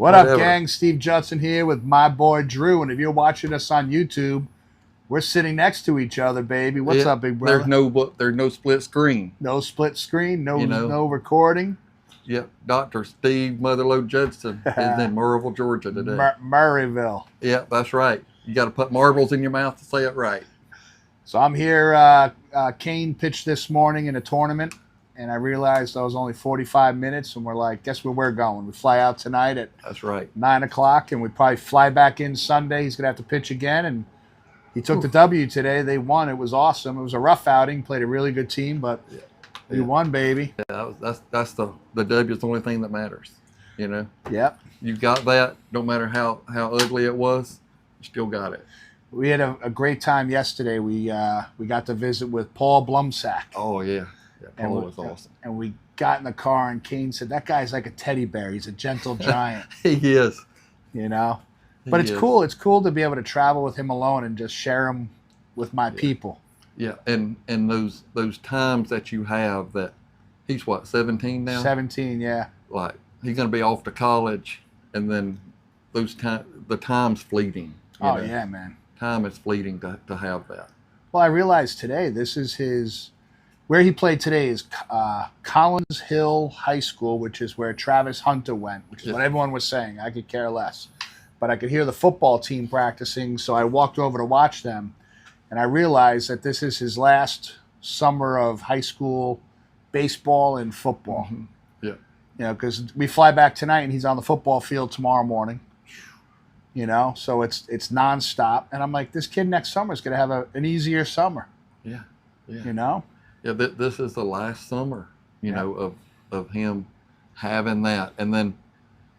What up, gang? Steve Judson here with my boy Drew. And if you're watching us on YouTube, we're sitting next to each other, baby. What's up, big brother? There's no split screen. No split screen. No recording. Yep. Dr. Steve Motherload Judson is in Murrayville, Georgia today. Murrayville. Yep, that's right. You got to put marbles in your mouth to say it right. So I'm here. Kane pitched this morning in a tournament, and I realized I was only 45 minutes, and we're like, guess where we're going? We fly out tonight at That's right. 9 o'clock, and we probably fly back in Sunday. He's going to have to pitch again, and he took the W today. They won. It was awesome. It was a rough outing. Played a really good team, but we won, baby. Yeah, that's the W is the only thing that matters. You know. Yep. You got that. No matter how ugly it was, you still got it. We had a great time yesterday. We got to visit with Paul Blumsack. Oh yeah. Yeah, Paul was awesome. And we got in the car, and Kane said, "That guy's like a teddy bear. He's a gentle giant." He is. You know. But it's cool. It's cool to be able to travel with him alone and just share him with my people. Yeah, and those times that you have that he's what, 17 now? 17, yeah. Like he's gonna be off to college, and then the time's fleeting. Oh yeah, man. Time is fleeting to have that. Well, I realized today this is where he played today is Collins Hill High School, which is where Travis Hunter went, which is what everyone was saying. I could care less. But I could hear the football team practicing, so I walked over to watch them, and I realized that this is his last summer of high school baseball and football. Mm-hmm. Yeah. You know, because we fly back tonight, and he's on the football field tomorrow morning. You know, so it's nonstop, and I'm like, this kid next summer is going to have an easier summer. Yeah. Yeah. You know. Yeah. This is the last summer, you know, of him having that, and then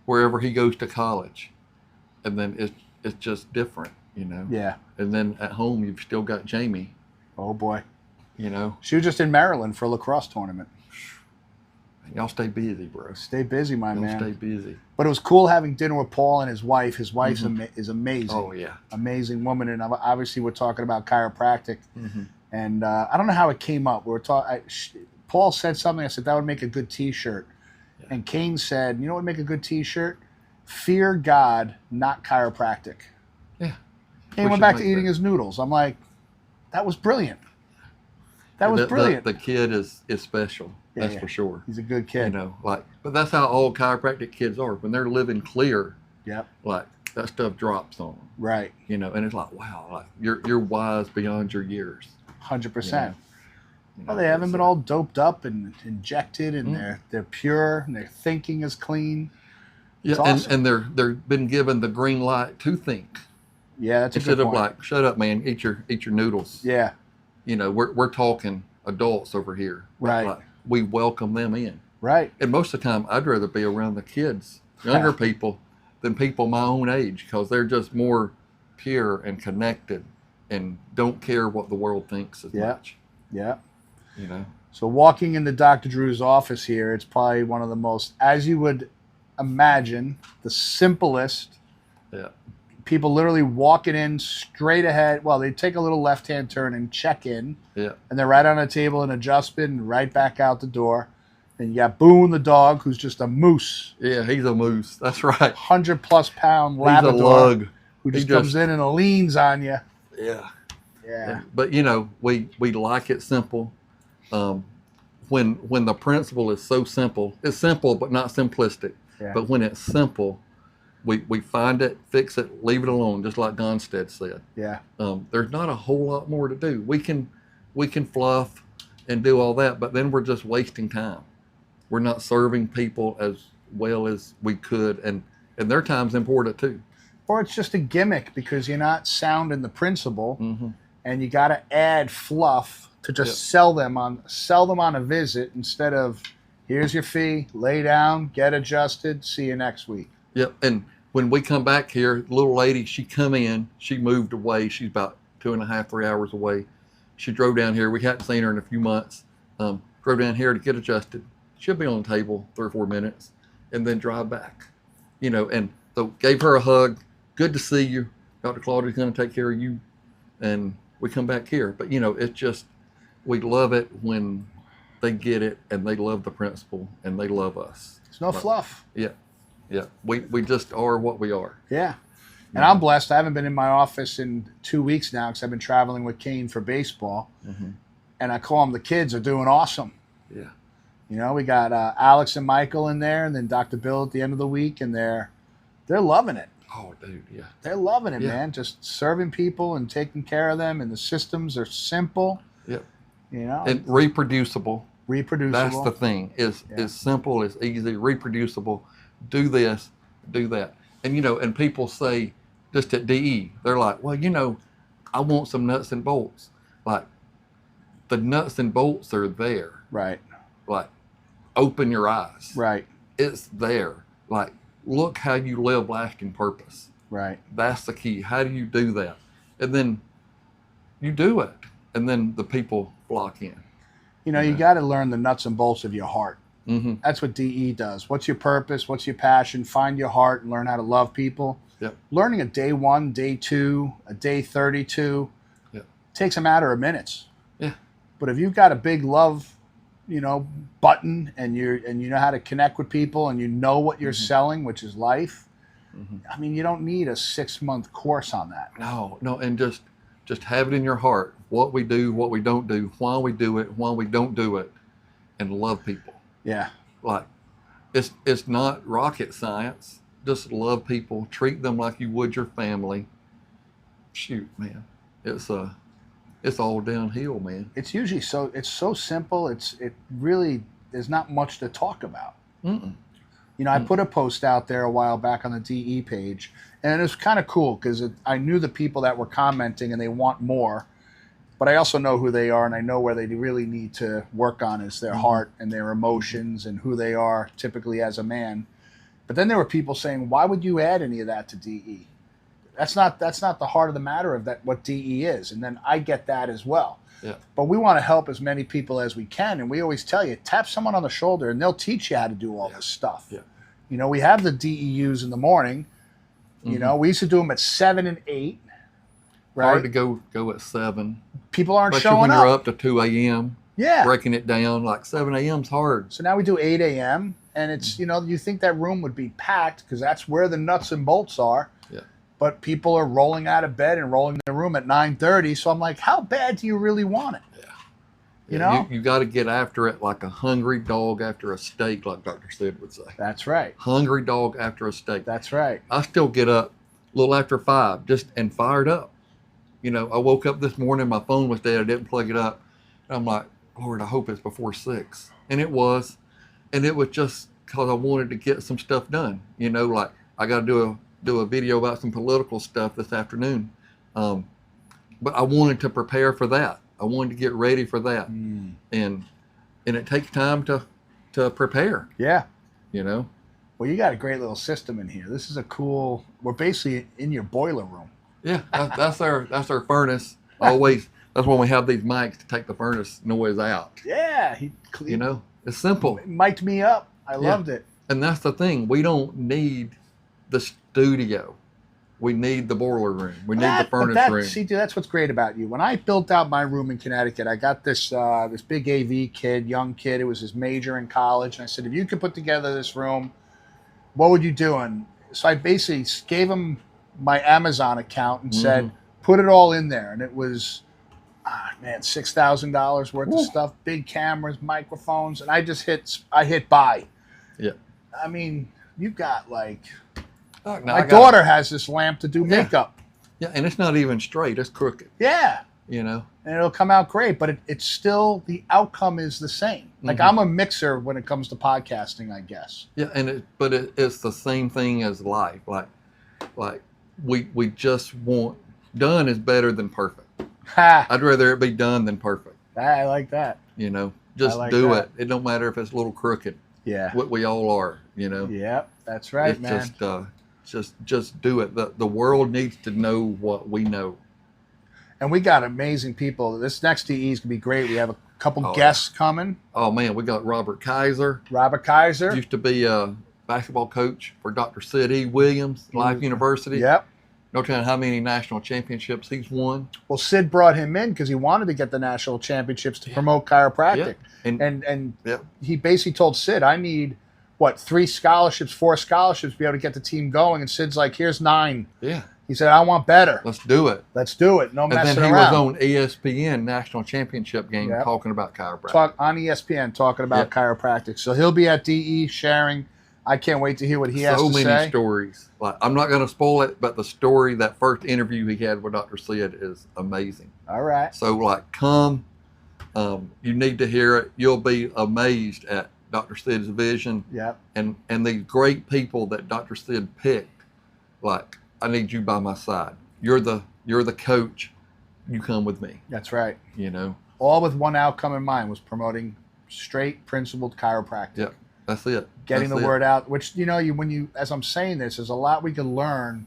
wherever he goes to college. And then it's just different, you know. Yeah. And then at home you've still got Jamie. Oh boy. You know. She was just in Maryland for a lacrosse tournament. Y'all stay busy, bro. Stay busy, my man. Stay busy. But it was cool having dinner with Paul and his wife. His wife is amazing. Oh yeah. Amazing woman, and obviously we're talking about chiropractic. Mm-hmm. And I don't know how it came up. We were Paul said something. I said that would make a good T-shirt. Yeah. And Kane said, "You know what would make a good T-shirt? Fear God, not chiropractic." Yeah. And he went back to eating his noodles. I'm like, that was brilliant. That was brilliant. The kid is special. Yeah, that's for sure. He's a good kid. You know, but that's how all chiropractic kids are. When they're living clear, yep. Like that stuff drops on them. Right. You know, and it's like, wow, like you're wise beyond your years. 100%. Well, they haven't been all doped up and injected, and they're pure, and their thinking is clean. Yeah, awesome. and they're been given the green light to think. Yeah, that's a good point. Instead of like, shut up, man, eat your noodles. Yeah. You know, we're talking adults over here. Right. Like, we welcome them in. Right. And most of the time, I'd rather be around the kids, younger people, than people my own age, because they're just more pure and connected, and don't care what the world thinks as much. Yeah. You know. So walking into Dr. Drew's office here, it's probably one of the most, as you would imagine, the simplest. Yeah. People literally walking in straight ahead. Well, they take a little left-hand turn and check in. Yeah. And they're right on a table and adjustment and right back out the door. And you got Boone the dog, who's just a moose. Yeah, he's a moose. That's right. 100+ pound Labrador. He's a lug. Who just comes in and leans on you. Yeah. Yeah. But you know, we like it simple. When the principle is so simple, it's simple but not simplistic. Yeah. But when it's simple, we find it, fix it, leave it alone, just like Donstead said. Yeah. There's not a whole lot more to do. We can fluff and do all that, but then we're just wasting time. We're not serving people as well as we could, and their time's important too. Or it's just a gimmick because you're not sound in the principle, and you got to add fluff to just sell them on a visit instead of, here's your fee, lay down, get adjusted, see you next week. Yep. And when we come back here, the little lady, she come in, she moved away. She's about 2.5, 3 hours away. She drove down here. We hadn't seen her in a few months. Drove down here to get adjusted. She'll be on the table 3 or 4 minutes and then drive back. You know, and so gave her a hug. Good to see you. Dr. Claudia's going to take care of you. And we come back here. But, you know, it's just, we love it when they get it and they love the principal and they love us. It's no fluff. Yeah. Yeah. We just are what we are. Yeah. And I'm blessed. I haven't been in my office in 2 weeks now because I've been traveling with Kane for baseball. Mm-hmm. And I call them the kids are doing awesome. Yeah. You know, we got Alex and Michael in there, and then Dr. Bill at the end of the week, and they're loving it. Oh, dude, yeah. They're loving it, Yeah. man. Just serving people and taking care of them, and the systems are simple. Yep. You know, And reproducible. reproducible. That's the thing. It's simple, it's easy, reproducible. Do this, do that. And, you know, and people say, just at DE, they're like, well, you know, I want some nuts and bolts. Like, the nuts and bolts are there. Right. Like, open your eyes. Right. It's there. Like, look how you live lasting purpose. Right. That's the key. How do you do that? And then you do it. And then the people flock in. You know, you got to learn the nuts and bolts of your heart. Mm-hmm. That's what DE does. What's your purpose? What's your passion? Find your heart and learn how to love people. Yep. Learning a day 1, day 2, a day 32 takes a matter of minutes. Yeah. But if you've got a big love, you know, button and you know how to connect with people and you know what you're selling, which is life. Mm-hmm. I mean, you don't need a 6-month course on that. No, and just have it in your heart. What we do, what we don't do, why we do it, why we don't do it, and love people. Yeah. Like, it's not rocket science. Just love people. Treat them like you would your family. Shoot, man, it's all downhill, man. It's usually so simple. It really there's not much to talk about. Mm-mm. You know, I put a post out there a while back on the DE page, and it was kind of cool because I knew the people that were commenting and they want more, but I also know who they are and I know where they really need to work on is their heart and their emotions and who they are typically as a man. But then there were people saying, why would you add any of that to DE? That's not the heart of the matter of that what DE is. And then I get that as well. Yeah. But we want to help as many people as we can. And we always tell you, tap someone on the shoulder and they'll teach you how to do all this stuff. Yeah. You know, we have the DEUs in the morning. You know, we used to do them at 7 and 8. Right? Hard to go at 7. People aren't Especially showing when up. you're up to 2 a.m. Yeah. Breaking it down, like 7 a.m.'s hard. So now we do 8 a.m. And it's, you know, you think that room would be packed because that's where the nuts and bolts are. Yeah. But people are rolling out of bed and rolling in the room at 9:30. So I'm like, how bad do you really want it? Yeah. You know? You got to get after it like a hungry dog after a steak, like Dr. Sid would say. That's right. Hungry dog after a steak. That's right. I still get up a little after 5 and fired up. You know, I woke up this morning, my phone was dead. I didn't plug it up. And I'm like, Lord, I hope it's before 6. And it was. And it was just because I wanted to get some stuff done. You know, like I got to do a video about some political stuff this afternoon. But I wanted to prepare for that. I wanted to get ready for that. And it takes time to prepare. Yeah. You know? Well, you got a great little system in here. This is a cool, we're basically in your boiler room. Yeah, that's our furnace. Always, that's when we have these mics to take the furnace noise out. Yeah. You know, it's simple. Mic'd me up. I loved it. And that's the thing. We don't need the studio. We need the boiler room. We need the furnace room. See, dude, that's what's great about you. When I built out my room in Connecticut, I got this big AV kid, young kid. It was his major in college. And I said, if you could put together this room, what would you do? And so I basically gave him my Amazon account and said, put it all in there. And it was, $6,000 worth of stuff, big cameras, microphones. And I just hit buy. Yeah. I mean, you got like, my daughter has this lamp to do makeup. Yeah, and it's not even straight. It's crooked. Yeah. You know? And it'll come out great, but it's still, the outcome is the same. Like I'm a mixer when it comes to podcasting, I guess. Yeah, and it's the same thing as life. Like we just want, done is better than perfect. Ha! I'd rather it be done than perfect. I like that. You know, just like do that. it. It don't matter if it's a little crooked. Yeah. What we all are, you know. Yep, that's right, It's man. just do it. The world needs to know what we know. And we got amazing people. This next DE is going to be great. We have a couple guests coming. Oh, man, we got Robert Kaiser. Robert Kaiser. Used to be a basketball coach for Dr. Sid E. Williams, Life University. Yep. No telling how many national championships he's won. Well, Sid brought him in because he wanted to get the national championships to promote chiropractic. Yeah. And he basically told Sid, I need what, 3 scholarships, 4 scholarships, be able to get the team going. And Sid's like, here's 9. Yeah. He said, I want better. Let's do it. Let's do it. No And messing then he around. was on ESPN National Championship game talking about chiropractic. Talk on ESPN talking about chiropractic. So he'll be at DE sharing. I can't wait to hear what he has to say. So many stories. Like, I'm not going to spoil it, but the story, that first interview he had with Dr. Sid is amazing. All right. So, like, come. You need to hear it. You'll be amazed at Dr. Sid's vision. Yep. And the great people that Dr. Sid picked. Like, I need you by my side. You're the coach. You come with me. That's right. You know. All with one outcome in mind, was promoting straight, principled chiropractic. Yep. That's it. Getting the word out, which, you know, as I'm saying this, there's a lot we can learn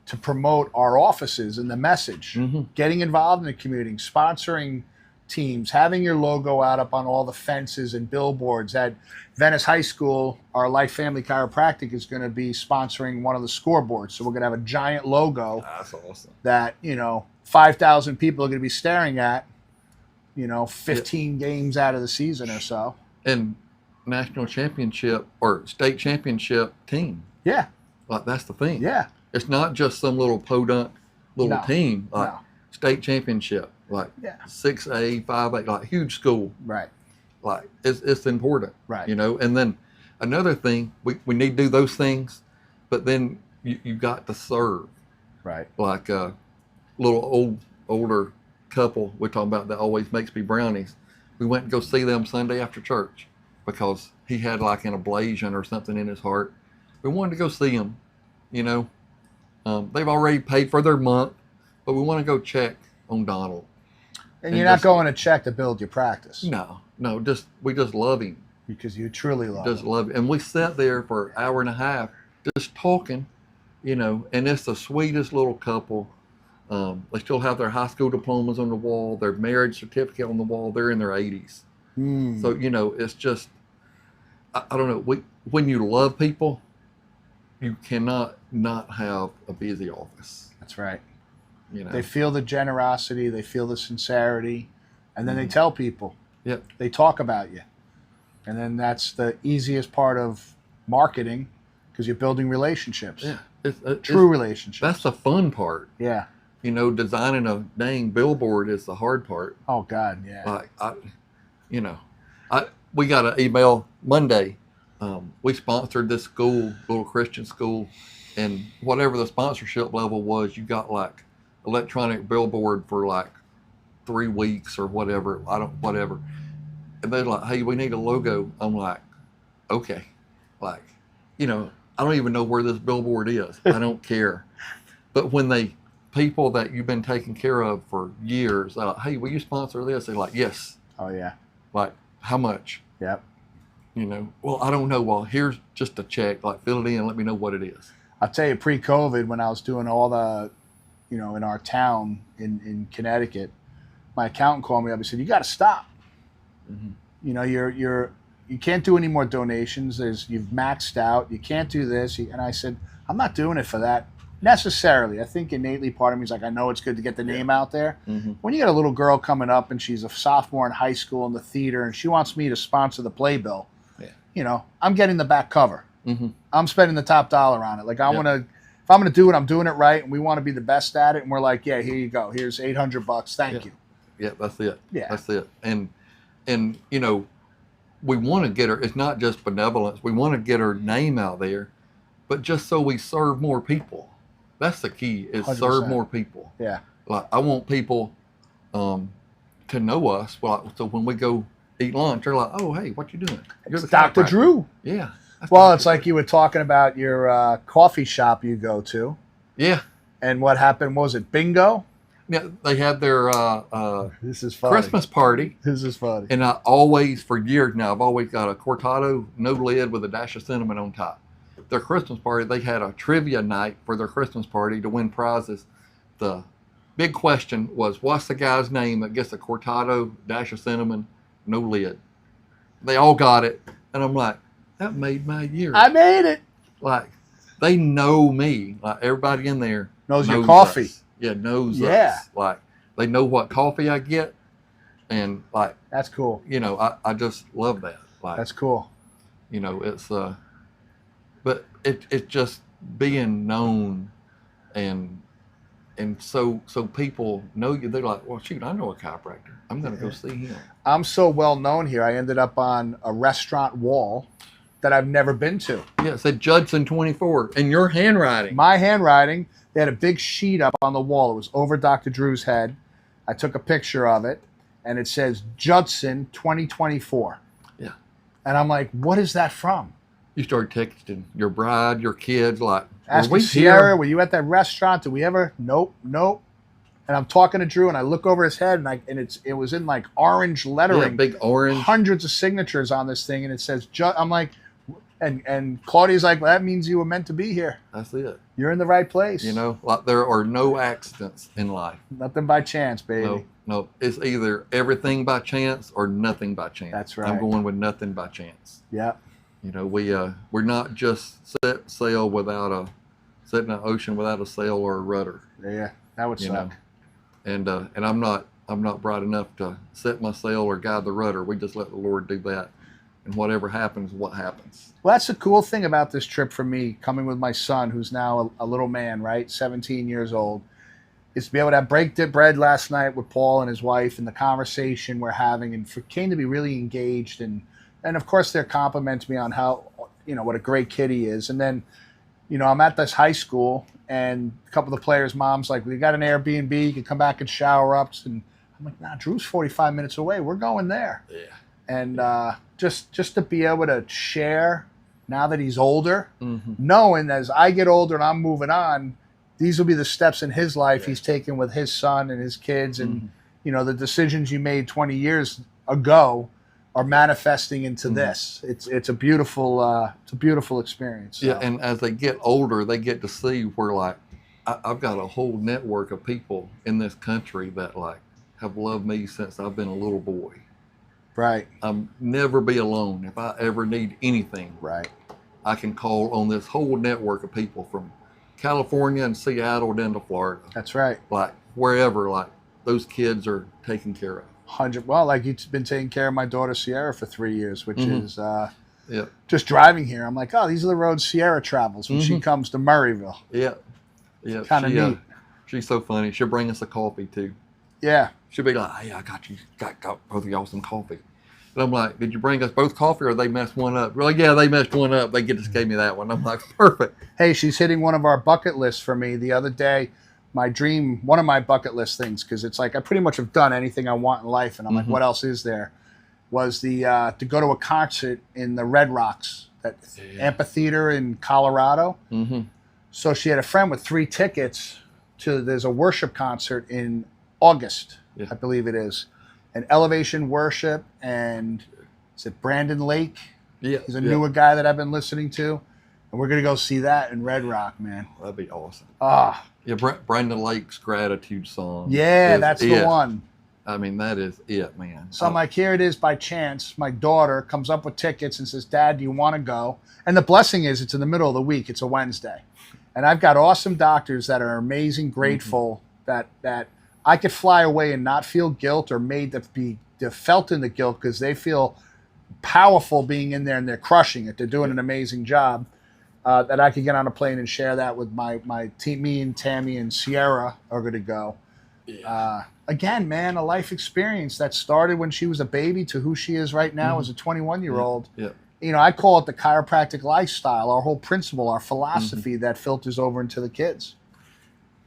to promote our offices and the message. Mm-hmm. Getting involved in the community, sponsoring teams, having your logo out up on all the fences and billboards. At Venice High School, our Life Family Chiropractic is going to be sponsoring one of the scoreboards. So we're going to have a giant logo. That's awesome. That, 5,000 people are going to be staring at, 15 games out of the season or so. And national championship or state championship team. Yeah. Like, that's the thing. Yeah. It's not just some little podunk team. Like, state championship. Like, 6A, 5A, like, huge school. Right. Like, it's important. Right. And then another thing, we need to do those things, but then you got to serve. Right. Like a little older couple we're talking about that always makes me brownies. We went to go see them Sunday after church because he had like an ablation or something in his heart. We wanted to go see him, They've already paid for their month, but we want to go check on Donald. And you're not going to check to build your practice. No, we just love him. Because you truly love him. Just love him. And we sat there for an hour and a half just talking, and it's the sweetest little couple. They still have their high school diplomas on the wall, their marriage certificate on the wall. They're in their 80s. So, it's just, I don't know. When you love people, you cannot not have a busy office. That's right. They feel the generosity, they feel the sincerity, and then they tell people. Yep. They talk about you. And then that's the easiest part of marketing, because you're building relationships. Yeah. True relationships. That's the fun part. Yeah. Designing a dang billboard is the hard part. Oh, God, yeah. We got an email Monday. We sponsored this school, little Christian school, and whatever the sponsorship level was, you got like electronic billboard for like 3 weeks or whatever. Whatever. And they're like, hey, we need a logo. I'm like, okay. Like, I don't even know where this billboard is. I don't care. But when people that you've been taking care of for years, they're like, hey, will you sponsor this? They're like, yes. Oh, yeah. Like, how much? Yep. Well, I don't know. Well, here's just a check. Like, fill it in and let me know what it is. I'll tell you, pre-COVID, when I was doing all the, in our town in Connecticut, my accountant called me up and said, you got to stop. Mm-hmm. You can't do any more donations. You've maxed out. You can't do this. And I said, I'm not doing it for that necessarily. I think innately part of me is like, I know it's good to get the name out there. Mm-hmm. When you got a little girl coming up and she's a sophomore in high school in the theater and she wants me to sponsor the playbill, I'm getting the back cover. Mm-hmm. I'm spending the top dollar on it. Like, if I'm going to do it, I'm doing it right. And we want to be the best at it. And we're like, yeah, here you go. Here's $800. Thank you. Yeah, that's it. Yeah. That's it. And we want to get her, it's not just benevolence. We want to get her name out there, but just so we serve more people. That's the key, is 100%. Serve more people. Yeah. Like, I want people to know us. Well, so when we go eat lunch, they're like, oh, hey, what you doing? You're the Dr. Drew. Yeah. Well, it's like you were talking about your coffee shop you go to. Yeah. And what happened? Was it bingo? Yeah, they had their this is funny. Christmas party. This is funny. And I always, for years now, I've always got a cortado, no lid, with a dash of cinnamon on top. Their Christmas party, they had a trivia night for their Christmas party to win prizes. The big question was, what's the guy's name that gets a cortado, dash of cinnamon, no lid? They all got it. And I'm like, that made my year. I made it. Like, they know me. Like, everybody in there knows your coffee. Us. Yeah, knows us. Like, they know what coffee I get. And, like, that's cool. I just love that. Like, that's cool. You know, it's but it's just being known, and so people know you. They're like, well, shoot, I know a chiropractor. I'm going to go see him. I'm so well known here. I ended up on a restaurant wall that I've never been to. Yeah, it said Judson 24, and your handwriting. My handwriting. They had a big sheet up on the wall. It was over Dr. Drew's head. I took a picture of it, and it says Judson 2024. Yeah. And I'm like, what is that from? You started texting your bride, your kids, like, Asking Sierra, were you at that restaurant? Did we ever? Nope. And I'm talking to Drew, and I look over his head, and it was in like orange lettering, yeah, big orange, hundreds of signatures on this thing, and it says, I'm like, and Claudia's like, well, that means you were meant to be here. That's it. You're in the right place. You know, like there are no accidents in life. Nothing by chance, baby. No. It's either everything by chance or nothing by chance. That's right. I'm going with nothing by chance. Yeah. You know, we're not just set sail without set in an ocean without a sail or a rudder. Yeah, that would suck. Know? And I'm not bright enough to set my sail or guide the rudder. We just let the Lord do that. And whatever happens, what happens. Well, that's the cool thing about this trip for me, coming with my son, who's now a little man, right, 17 years old, is to be able to break bread last night with Paul and his wife, and the conversation we're having, and for Kane to be really engaged, and of course they're complimenting me on how, what a great kid he is. And then, I'm at this high school, and a couple of the players' moms like, we got an Airbnb, you can come back and shower up. And I'm like, nah, Drew's 45 minutes away. We're going there. Yeah. And just to be able to share now that he's older, mm-hmm. knowing that as I get older and I'm moving on, these will be the steps in his life he's taking with his son and his kids. And, mm-hmm. The decisions you made 20 years ago are manifesting into mm-hmm. this. It's a beautiful experience. So. Yeah, and as they get older, they get to see where, like, I've got a whole network of people in this country that, like, have loved me since I've been a little boy. Right. I'll never be alone. If I ever need anything, right, I can call on this whole network of people from California and Seattle down to Florida. That's right. Like, wherever, like, those kids are taken care of. 100. Well, like, you've been taking care of my daughter Sierra for 3 years, which mm-hmm. is just driving here. I'm like, oh, these are the roads Sierra travels when mm-hmm. she comes to Murrayville. Yeah. Kind of neat. She's so funny. She'll bring us a coffee too. Yeah. She'll be like, hey, I got both of y'all some coffee. And I'm like, did you bring us both coffee or they messed one up? We're like, yeah, they messed one up. They just gave me that one. I'm like, perfect. Hey, she's hitting one of our bucket lists for me the other day. One of my bucket list things, because it's like I pretty much have done anything I want in life, and I'm mm-hmm. like, what else is there? Was to go to a concert in the Red Rocks, that amphitheater in Colorado. Mm-hmm. So she had a friend with 3 tickets there's a worship concert in August, I believe it is. And Elevation Worship, and is it Brandon Lake? Yeah. He's a newer guy that I've been listening to. And we're going to go see that in Red Rock, man. That'd be awesome. Ah. Yeah, Brandon Lake's Gratitude Song. Yeah, that's the one. I mean, that is it, man. So I'm like, here it is by chance. My daughter comes up with tickets and says, Dad, do you want to go? And the blessing is it's in the middle of the week. It's a Wednesday. And I've got awesome doctors that are amazing, grateful mm-hmm. that I could fly away and not feel guilt or made to be felt in the guilt, because they feel powerful being in there and they're crushing it. They're doing an amazing job. That I could get on a plane and share that with my team. Me and Tammy and Sierra are going to go. Yeah. Again, man, a life experience that started when she was a baby to who she is right now mm-hmm. as a 21-year-old. Yeah. I call it the chiropractic lifestyle, our whole principle, our philosophy mm-hmm. that filters over into the kids.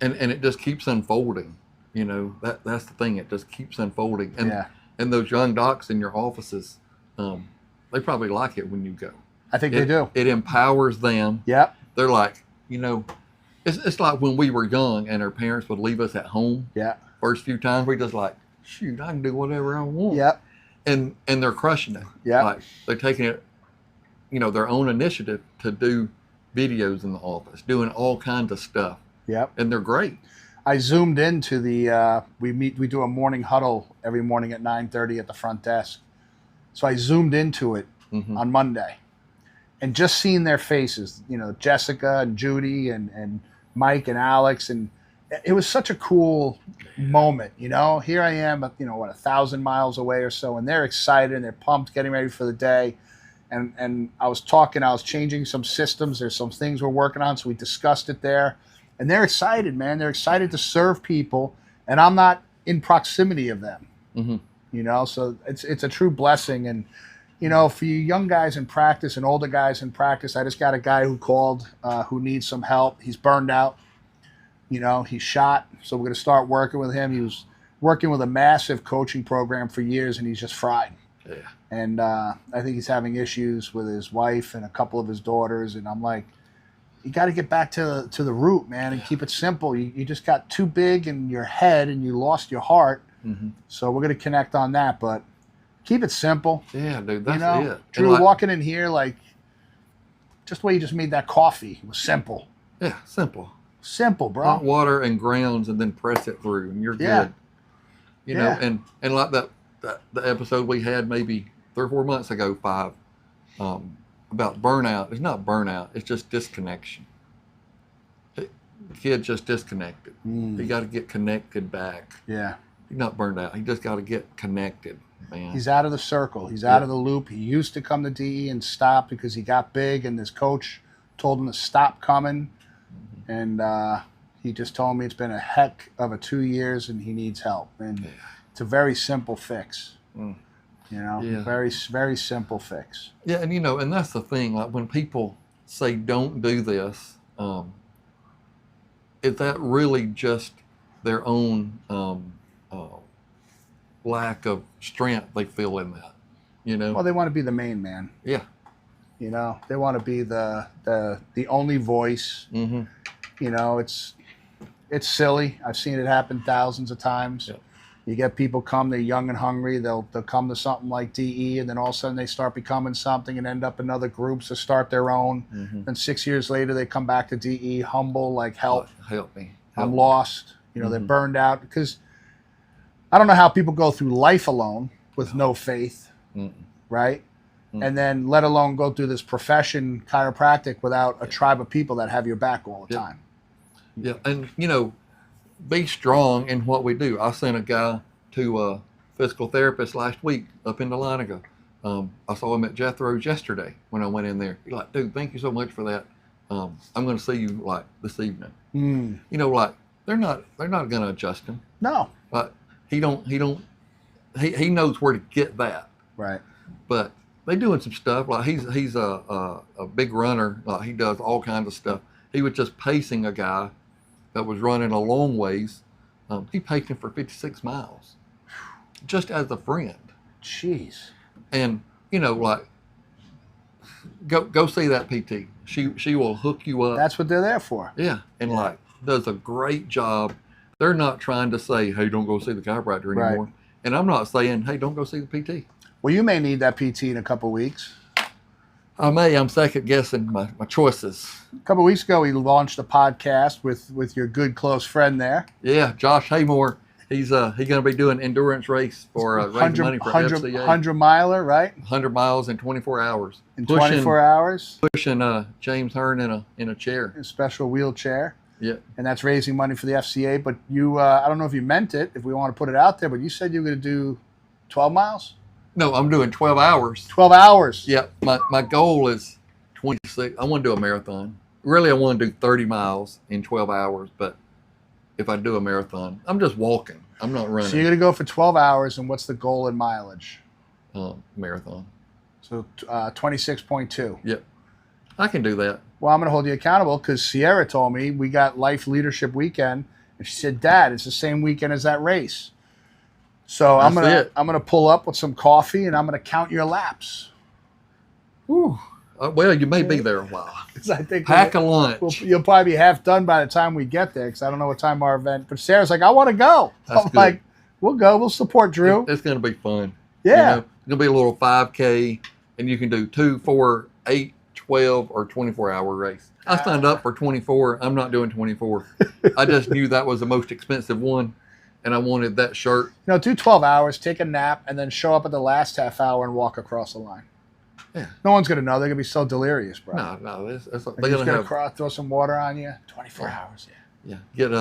And it just keeps unfolding. That's the thing. It just keeps unfolding. And those young docs in your offices, they probably like it when you go. I think they do. It empowers them. Yep. They're like, it's like when we were young and our parents would leave us at home. Yeah. First few times we just like, shoot, I can do whatever I want. Yep. And they're crushing it. Yeah. Like they're taking it, their own initiative to do videos in the office, doing all kinds of stuff. Yep. And they're great. I zoomed into we do a morning huddle every morning at 9:30 at the front desk. So I zoomed into it mm-hmm. on Monday. And just seeing their faces, Jessica and Judy and Mike and Alex, and it was such a cool moment. Here I am, 1,000 miles away or so, and they're excited and they're pumped, getting ready for the day. and I was changing some systems. There's some things we're working on, so we discussed it there. And they're excited, man. They're excited to serve people, and I'm not in proximity of them. Mm-hmm. You know, so it's a true blessing. And you know, for you young guys in practice and older guys in practice, I just got a guy who called who needs some help. He's burned out. You know, he's shot, so we're going to start working with him. He was working with a massive coaching program for years, and he's just fried. Yeah. And I think he's having issues with his wife and a couple of his daughters. And I'm like, you got to get back to the root, man, and keep it simple. You just got too big in your head, and you lost your heart. Mm-hmm. So we're going to connect on that, but keep it simple. Yeah, dude, that's it. Drew, walking in here, like, just the way you just made that coffee was simple. Yeah, simple. Simple, bro. Hot water and grounds, and then press it through, and you're good. You know, and like the episode we had maybe 3 or 4 months ago, 5, about burnout. It's not burnout. It's just disconnection. The kid just disconnected. He got to get connected back. Yeah. He's not burned out. He just got to get connected, man. He's out of the circle. He's out of the loop. He used to come to DE and stop because he got big, and his coach told him to stop coming. And he just told me it's been a heck of a 2 years, and he needs help. And it's a very simple fix. You know, very, very simple fix. Yeah, and you know, and that's the thing. Like when people say don't do this, is that really just their own lack of strength they feel in that? You know. Well, they want to be the main man. Yeah. You know, they want to be the only voice. Mm-hmm. You know, it's silly. I've seen it happen thousands of times. Yep. You get people come, they're young and hungry. They'll come to something like DE, and then all of a sudden they start becoming something and end up in other groups to start their own. Mm-hmm. And 6 years later, they come back to DE, humble, like, help Me. I'm lost. You know, they're burned out. Because I don't know how people go through life alone with no faith, right? And then let alone go through this profession, chiropractic, without a tribe of people that have your back all the time. Yeah, and you know, be strong in what we do. I sent a guy to a physical therapist last week up in Dahlonega. I saw him at Jethro's yesterday when I went in there. He's like, dude, thank you so much for that. I'm going to see you like this evening. You know, like they're not going to adjust him. No. But he knows where to get that. Right. But they doing some stuff. Like he's a big runner. Like he does all kinds of stuff. He was just pacing a guy that was running a long ways. He paced him for 56 miles, just as a friend. Jeez. And you know, like, go see that PT. She will hook you up. That's what they're there for. Yeah, and like does a great job. They're not trying to say, hey, don't go see the chiropractor anymore. Right. And I'm not saying, hey, don't go see the PT. Well, you may need that PT in a couple of weeks. I may. I'm second guessing my choices. A couple of weeks ago, we launched a podcast with your good close friend there. Yeah, Josh Haymore. He's going to be doing endurance race for raising money for FCA. 100 miler, right? 100 miles in 24 hours. In 24 hours. Pushing James Hearn in a chair. In a special wheelchair. Yeah. And that's raising money for the FCA. But you, I don't know if you meant it, if we want to put it out there, but you said you were going to do 12 miles? No, I'm doing 12 hours. 12 hours? Yeah. My goal is 26. I want to do a marathon. Really, I want to do 30 miles in 12 hours. But if I do a marathon, I'm just walking. I'm not running. So you're going to go for 12 hours, and what's the goal in mileage? Marathon. So 26.2. Yep. I can do that. Well, I'm going to hold you accountable because Sierra told me we got Life Leadership Weekend, and she said, Dad, it's the same weekend as that race. So I'm gonna pull up with some coffee, and I'm going to count your laps. Whew. Well, you may be there a while. I think pack a lunch. You'll probably be half done by the time we get there because I don't know what time our event. But Sarah's like, I want to go. I'm like, we'll go. We'll support Drew. It's going to be fun. Yeah. You know, it's going to be a little 5K, and you can do 2, 4, 8, 12, or 24-hour race. I signed up for 24. I'm not doing 24. I just knew that was the most expensive one, and I wanted that shirt. No, do 12 hours, take a nap, and then show up at the last half hour and walk across the line. Yeah. No one's going to know. They're going to be so delirious, bro. No. They're going to throw some water on you. 24 hours, yeah. Get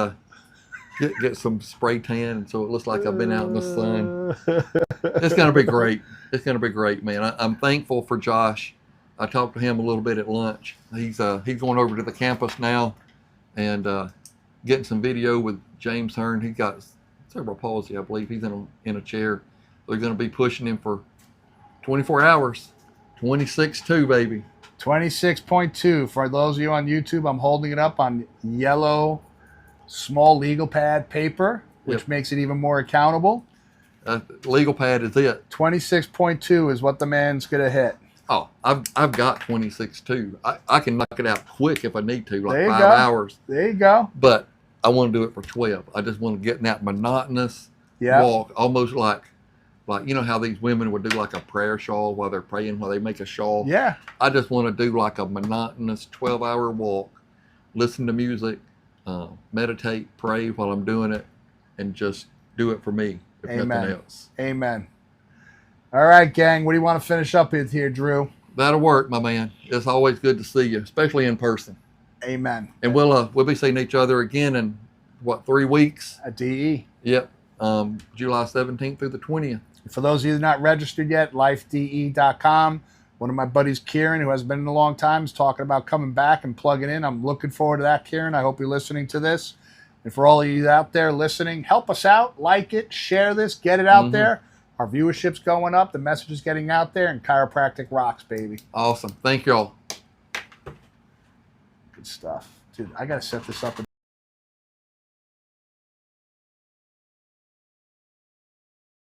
get some spray tan, and so it looks like I've been out in the sun. It's gonna be great. It's gonna be great, man. I'm thankful for Josh. I talked to him a little bit at lunch. He's going over to the campus now, and getting some video with James Hearn. He got cerebral palsy, I believe. He's in a chair. They're going to be pushing him for 24 hours. 26.2, baby. 26.2. For those of you on YouTube, I'm holding it up on yellow, small legal pad paper, which makes it even more accountable. Legal pad is it. 26.2 is what the man's going to hit. Oh, I've got 26.2. I can knock it out quick if I need to, like 5 go. hours. There you go. But I want to do it for 12. I just want to get in that monotonous walk, almost like you know how these women would do like a prayer shawl while they're praying, while they make a shawl. Yeah. I just want to do like a monotonous 12-hour walk, listen to music, meditate, pray while I'm doing it, and just do it for me, if nothing else. Amen. All right, gang. What do you want to finish up with here, Drew? That'll work, my man. It's always good to see you, especially in person. Amen. And we'll be seeing each other again in, 3 weeks? At DE. Yep. July 17th through the 20th. For those of you not registered yet, lifede.com. One of my buddies, Kieran, who hasn't been in a long time, is talking about coming back and plugging in. I'm looking forward to that, Kieran. I hope you're listening to this. And for all of you out there listening, help us out. Like it. Share this. Get it out there. Our viewership's going up. The message is getting out there. And chiropractic rocks, baby. Awesome. Thank y'all. Good stuff. Dude, I got to set this up.